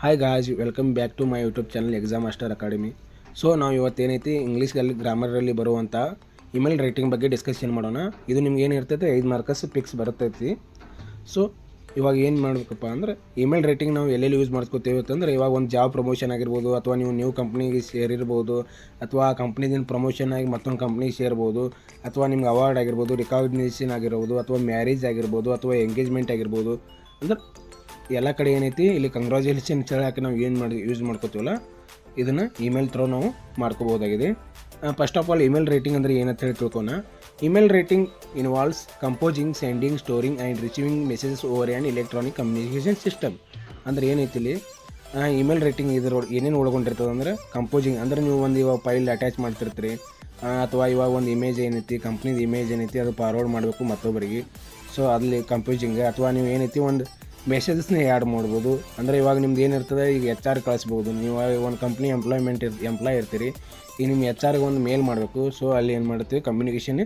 Hi guys, welcome back to my YouTube channel exam master academy. So ನಾವು ಇವತ್ತೇನೈತಿ ಇಂಗ್ಲೀಷ್ನಲ್ಲಿ ಗ್ರಾಮರಲ್ಲಿ ಬರುವಂಥ ಇಮೇಲ್ ರೈಟಿಂಗ್ ಬಗ್ಗೆ ಡಿಸ್ಕಷನ್ ಮಾಡೋಣ. ಇದು ನಿಮ್ಗೆ ಏನು ಇರ್ತೈತೆ 5 ಮಾರ್ಕಸ್ ಪಿಕ್ಸ್ ಬರ್ತೈತಿ. ಸೊ ಇವಾಗ ಏನು ಮಾಡಬೇಕಪ್ಪ ಅಂದ್ರೆ ಇಮೇಲ್ ರೈಟಿಂಗ್ ನಾವು ಎಲ್ಲೆಲ್ಲಿ ಯೂಸ್ ಮಾಡ್ಕೋತೀವಿ ಅಂತಂದ್ರೆ, ಇವಾಗ ಒಂದು ಜಾಬ್ ಪ್ರಮೋಷನ್ ಆಗಿರ್ಬೋದು, ಅಥವಾ ನೀವು ನ್ಯೂ ಕಂಪ್ನಿಗೆ ಸೇರಿರ್ಬೋದು, ಅಥವಾ ಆ ಕಂಪ್ನಿದಿಂದ ಪ್ರಮೋಷನ್ ಆಗಿ ಮತ್ತೊಂದು ಕಂಪ್ನಿಗೆ ಸೇರ್ಬೋದು, ಅಥವಾ ನಿಮ್ಗೆ ಅವಾರ್ಡ್ ಆಗಿರ್ಬೋದು, ರಿಕಾಗ್ನಿಷನ್ ಆಗಿರ್ಬೋದು, ಅಥವಾ ಮ್ಯಾರೇಜ್ ಆಗಿರ್ಬೋದು, ಅಥವಾ ಎಂಗೇಜ್ಮೆಂಟ್ ಆಗಿರ್ಬೋದು. ಅಂದ್ರೆ ಎಲ್ಲ ಕಡೆ ಏನೈತಿ ಇಲ್ಲಿ ಕಂಗ್ರ್ಯಾಚುಲೇಷನ್ಸ್ ಹೇಳಕ್ಕೆ ನಾವು ಏನು ಯೂಸ್ ಮಾಡ್ಕೋತೀವಲ್ಲ, ಇದನ್ನು ಇಮೇಲ್ ಥ್ರೂ ನಾವು ಮಾಡ್ಕೋಬೋದಾಗಿದೆ. First of all email writing ಅಂದರೆ ಏನಂತ ಹೇಳಿ ತಿಳ್ಕೊಣ. Email writing involves composing, sending, storing and receiving messages over and electronic communication system. ಅಂದ್ರೆ ಏನೈತಿ ಇಲ್ಲಿ ಇಮೇಲ್ ರೈಟಿಂಗ್ ಇದ್ರೊಳಗೆ ಏನೇನು ಒಳಗೊಂಡಿರ್ತದೆ ಅಂದ್ರೆ, ಕಂಪೋಸಿಂಗ್ ಅಂದರೆ ನೀವು ಒಂದು ಇವಾಗ ಫೈಲ್ ಅಟ್ಯಾಚ್ ಮಾಡ್ತಿರ್ತೀರಿ, ಅಥವಾ ಇವಾಗ ಒಂದು ಇಮೇಜ್ ಏನೈತಿ, ಕಂಪ್ನಿದು ಇಮೇಜ್ ಏನೈತಿ ಅದು ಫಾರ್ವರ್ಡ್ ಮಾಡಬೇಕು ಮತ್ತೊಬ್ಬರಿಗೆ. ಸೊ ಅಲ್ಲಿ ಕಂಪೋಸಿಂಗ್, ಅಥವಾ ನೀವು ಏನೈತಿ ಒಂದು ಮೆಸೇಜಸ್ನ ಆ್ಯಡ್ ಮಾಡ್ಬೋದು. ಅಂದರೆ ಇವಾಗ ನಿಮ್ದು ಏನಿರ್ತದೆ, ಈಗ HR ಕಳಿಸ್ಬೋದು. ನೀವು ಒಂದು ಕಂಪ್ನಿ ಎಂಪ್ಲಾಯ್ ಇರ್ತೀರಿ, ಈಗ ನಿಮ್ಮ HR ಒಂದು ಮೇಲ್ ಮಾಡಬೇಕು. ಸೊ ಅಲ್ಲಿ ಏನು ಮಾಡ್ತೀವಿ, ಕಮ್ಯುನಿಕೇಷನ್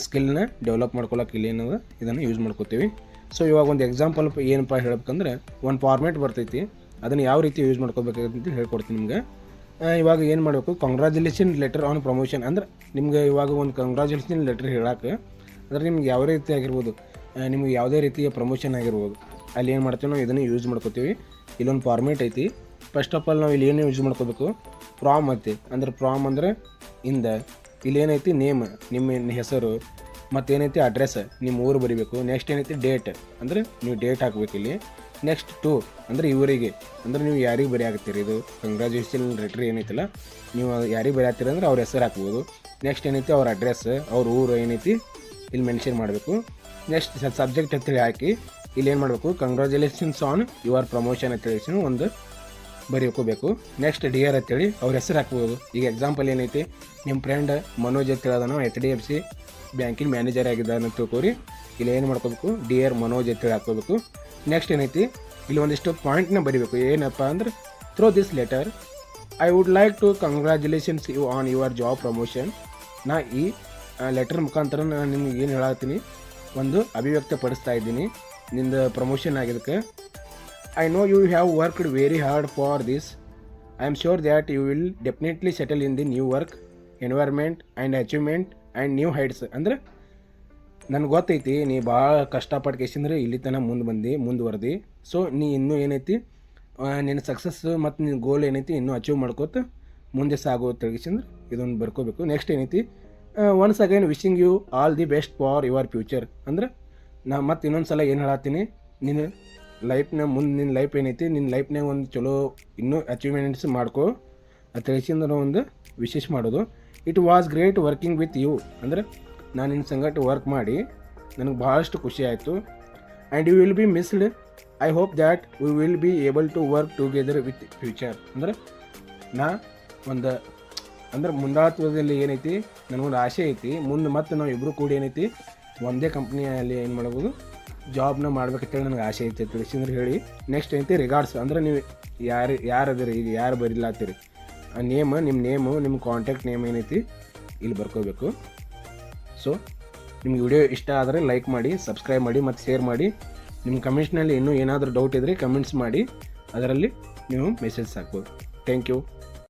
ಸ್ಕಿಲ್ನ ಡೆವಲಪ್ ಮಾಡ್ಕೊಳಕ್ಕೆ ಇಲ್ಲಿ ಏನದ ಇದನ್ನು ಯೂಸ್ ಮಾಡ್ಕೋತೀವಿ. ಸೊ ಇವಾಗ ಒಂದು ಎಕ್ಸಾಂಪಲ್ ಏನಪ್ಪ ಹೇಳ್ಬೇಕಂದ್ರೆ, ಒಂದು ಫಾರ್ಮೇಟ್ ಬರ್ತೈತಿ, ಅದನ್ನು ಯಾವ ರೀತಿ ಯೂಸ್ ಮಾಡ್ಕೋಬೇಕಂತ ಹೇಳ್ಕೊಡ್ತೀನಿ ನಿಮ್ಗೆ. ಇವಾಗ ಏನು ಮಾಡಬೇಕು, ಕಂಗ್ರ್ಯಾಚುಲೇಷನ್ ಲೆಟರ್ ಆನ್ ಪ್ರಮೋಷನ್. ಅಂದ್ರೆ ನಿಮ್ಗೆ ಇವಾಗ ಒಂದು ಕಂಗ್ರ್ಯಾಚುಲೇಷನ್ ಲೆಟರ್ ಹೇಳಕ್ಕೆ, ಅಂದರೆ ನಿಮ್ಗೆ ಯಾವ ರೀತಿ ಆಗಿರ್ಬೋದು, ನಿಮ್ಗೆ ಯಾವುದೇ ರೀತಿಯ ಪ್ರಮೋಷನ್ ಆಗಿರ್ಬೋದು, ಅಲ್ಲಿ ಏನು ಮಾಡ್ತೀವಿ ನಾವು ಇದನ್ನು ಯೂಸ್ ಮಾಡ್ಕೋತೀವಿ. ಇಲ್ಲೊಂದು ಫಾರ್ಮೇಟ್ ಐತಿ. ಫಸ್ಟ್ ಆಫ್ ಆಲ್ ನಾವು ಇಲ್ಲಿ ಏನು ಯೂಸ್ ಮಾಡ್ಕೋಬೇಕು, ಪ್ರಾಮ್ ಐತಿ. ಅಂದ್ರೆ ಪ್ರಾಮ್ ಅಂದರೆ ಇಲ್ಲಿ ಏನೈತಿ ನೇಮ್, ನಿಮ್ಮ ಹೆಸರು, ಮತ್ತೇನೈತಿ ಅಡ್ರೆಸ್, ನಿಮ್ಮ ಊರು ಬರೀಬೇಕು. ನೆಕ್ಸ್ಟ್ ಏನೈತಿ ಡೇಟ್, ಅಂದರೆ ನೀವು ಡೇಟ್ ಹಾಕ್ಬೇಕು ಇಲ್ಲಿ. ನೆಕ್ಸ್ಟ್ ಟು ಅಂದರೆ ಇವರಿಗೆ, ಅಂದರೆ ನೀವು ಯಾರಿಗೆ ಬರೀ ಆಗ್ತೀರಿ, ಇದು ಕಂಗ್ರ್ಯಾಚುಲೇಷನ್ ಲೆಟ್ರ್ ಏನೈತಿಲ್ಲ, ನೀವು ಯಾರಿಗೆ ಬರೀ ಆಗ್ತೀರಿ ಅಂದರೆ ಅವ್ರ ಹೆಸರು ಹಾಕ್ಬೋದು. ನೆಕ್ಸ್ಟ್ ಏನೈತಿ ಅವ್ರ ಅಡ್ರೆಸ್, ಅವ್ರ ಊರು ಏನೈತಿ ಇಲ್ಲಿ ಮೆನ್ಷನ್ ಮಾಡಬೇಕು. ನೆಕ್ಸ್ಟ್ ಸಬ್ಜೆಕ್ಟ್ ಅಂತೇಳಿ ಹಾಕಿ ಇಲ್ಲಿ ಏನು ಮಾಡಬೇಕು, ಕಂಗ್ರ್ಯಾಚುಲೇಷನ್ಸ್ ಆನ್ ಯುವರ್ ಪ್ರಮೋಷನ್ ಅಂತೇಳಿ ಒಂದು ಬರೆಯೋಕೋಬೇಕು. ನೆಕ್ಸ್ಟ್ ಡಿಯರ್ ಅಂತೇಳಿ ಅವ್ರ ಹೆಸರು ಹಾಕ್ಬೋದು. ಈಗ ಎಕ್ಸಾಂಪಲ್ ಏನೈತಿ, ನಿಮ್ಮ ಫ್ರೆಂಡ್ ಮನೋಜ್ ಅಂತೇಳೋದನ್ನು HDFC ಬ್ಯಾಂಕಿನ ಮ್ಯಾನೇಜರ್ ಆಗಿದ್ದಾನೆ ಅಂತ ತಿಳ್ಕೊರಿ. ಇಲ್ಲಿ ಏನು ಮಾಡ್ಕೋಬೇಕು, ಡಿಯರ್ ಮನೋಜ್ ಅಂತೇಳಿ ಹಾಕ್ಕೋಬೇಕು. ನೆಕ್ಸ್ಟ್ ಏನೈತಿ, ಇಲ್ಲಿ ಒಂದಿಷ್ಟು ಪಾಯಿಂಟ್ನ ಬರೀಬೇಕು. ಏನಪ್ಪ ಅಂದ್ರೆ, through this letter I would like to congratulations you on your job promotion. ನಾ ಈ ಲೆಟರ್ ಮುಖಾಂತರ ನಾನು ನಿಮ್ಗೆ ಏನು ಹೇಳತ್ತೀನಿ, ಒಂದು ಅಭಿವ್ಯಕ್ತಪಡಿಸ್ತಾ ಇದ್ದೀನಿ ನಿಂದು ಪ್ರಮೋಷನ್ ಆಗಿದ್ದಕ್ಕೆ. I know you have worked very hard for this. I am sure that you will definitely settle in the new work environment and achievement and new heights. ಅಂದರೆ ನನಗೆ ಗೊತ್ತೈತಿ ನೀ ಭಾಳ ಕಷ್ಟಪಟ್ಟು ಕೇಸಿಂದ್ರೆ ಇಲ್ಲಿ ತನಕ ಮುಂದುವರೆದಿ. ಸೊ ನೀ ಇನ್ನೂ ಏನೈತಿ, ನಿನ್ನ ಸಕ್ಸಸ್ ಮತ್ತು ನಿನ್ನ ಗೋಲ್ ಏನೈತಿ ಇನ್ನೂ ಅಚೀವ್ ಮಾಡ್ಕೋತ ಮುಂದೆ ಸಾಗೋ ತಿಳ್ಗಿಸಿಂದ್ರೆ ಇದೊಂದು ಬರ್ಕೋಬೇಕು. ನೆಕ್ಸ್ಟ್ ಏನೈತಿ, once again wishing you all the best for your future. ಅಂದ್ರೆ ನಾ ಮತ್ತೆ ಇನ್ನೊಂದು ಸಲ ಏನು ಹೇಳತ್ತೀನಿ, ನಿನ್ನ ಲೈಫ್ನ ಮುಂದೆ ನಿನ್ನ ಲೈಫ್ ಏನೈತಿ, ನಿನ್ನ ಲೈಫ್ನಾಗ ಒಂದು ಚಲೋ ಇನ್ನೂ ಅಚೀವ್ಮೆಂಟ್ಸ್ ಮಾಡ್ಕೋ ಅಂತ ತಿಳಿಸಿಂದ್ರೆ ಒಂದು ವಿಶೇಷ ಮಾಡೋದು. It was great working with you. ಅಂದರೆ ನಾನು ನಿನ್ನ ಸಂಗಟ ವರ್ಕ್ ಮಾಡಿ ನನಗೆ ಭಾಳಷ್ಟು ಖುಷಿ ಆಯಿತು. And you will be missed. I hope that we will be able to work together with future. ಅಂದ್ರೆ ನಾ ಒಂದು ಅಂದ್ರೆ ಮುಂದಾತ್ವದಲ್ಲಿ ಏನೈತಿ, ನನಗೊಂದು ಆಸೆ ಐತಿ, ಮುಂದೆ ಮತ್ತೆ ನಾವು ಇಬ್ಬರು ಕೂಡಿ ಏನೈತಿ ಒಂದೇ ಕಂಪ್ನಿಯಲ್ಲಿ ಏನು ಮಾಡ್ಬೋದು, ಜಾಬ್ನ ಮಾಡ್ಬೇಕಂತೇಳಿ ನನಗೆ ಆಸೆ ಐತಿ ತಿಳಿಸಿದ್ರೆ ಹೇಳಿ. ನೆಕ್ಸ್ಟ್ ಏನೈತಿ ರಿಗಾರ್ಡ್ಸ್. ಅಂದರೆ ನೀವು ಯಾರದಿರಿ, ಈಗ ಯಾರು ಬರಿಲಾತ್ತೀರಿ, ಆ ನೇಮ್, ನಿಮ್ಮ ನೇಮು, ನಿಮ್ಮ ಕಾಂಟ್ಯಾಕ್ಟ್ ನೇಮ್ ಏನೈತಿ ಇಲ್ಲಿ ಬರ್ಕೋಬೇಕು. ಸೊ ನಿಮ್ಗೆ ವಿಡಿಯೋ ಇಷ್ಟ ಆದರೆ ಲೈಕ್ ಮಾಡಿ, ಸಬ್ಸ್ಕ್ರೈಬ್ ಮಾಡಿ ಮತ್ತು ಶೇರ್ ಮಾಡಿ. ನಿಮ್ಮ ಕಮೆಂಟ್ಸ್ನಲ್ಲಿ ಇನ್ನೂ ಏನಾದರೂ ಡೌಟ್ ಇದ್ದರೆ ಕಮೆಂಟ್ಸ್ ಮಾಡಿ, ಅದರಲ್ಲಿ ನೀವು ಮೆಸೇಜ್ ಹಾಕ್ಬೋದು. Thank you.